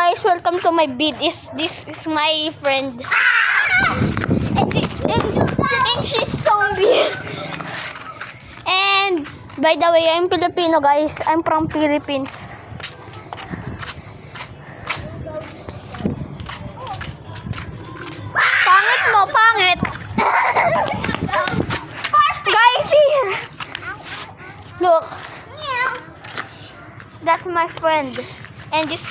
guys, welcome to my vid. This is my friend. And she thinks she's zombie. And by the way, I'm Filipino guys. I'm from Philippines. Pangit mo, pangit. Guys, here. Look. That's my friend. And this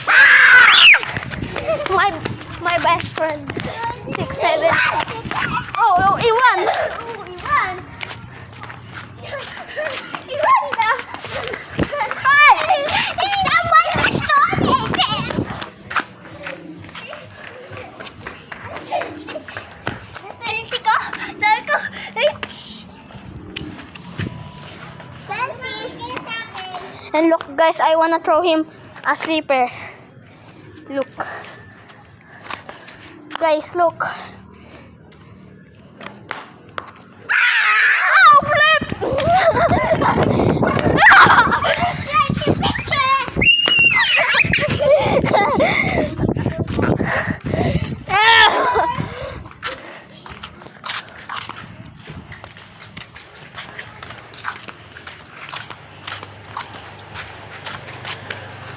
my best friend. 6, 7. Oh, Iwan. Iwan na. Hi. Inamoy na story. Sarili ko. Sabi ko. And look guys, I wanna throw him a sleeper. Look. Guys, look. Oh, flip!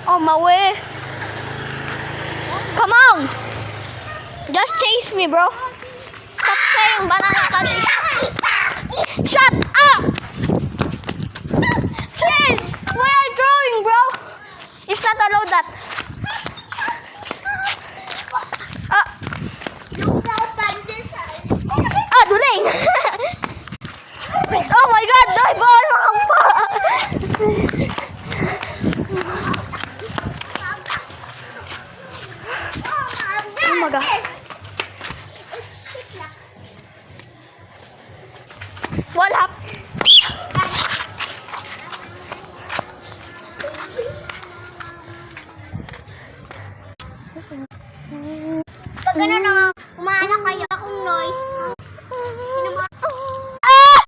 Oh, my way. Come on. Just chase me, bro. Stop saying banana candy. Shut up. Chase. Where are you going, bro? It's not allowed that. Duling. Oh my God. Ay, bolong pa. Oh my God. Wala. Pag ano na nga, umaanak kayo akong noise. Sino ba?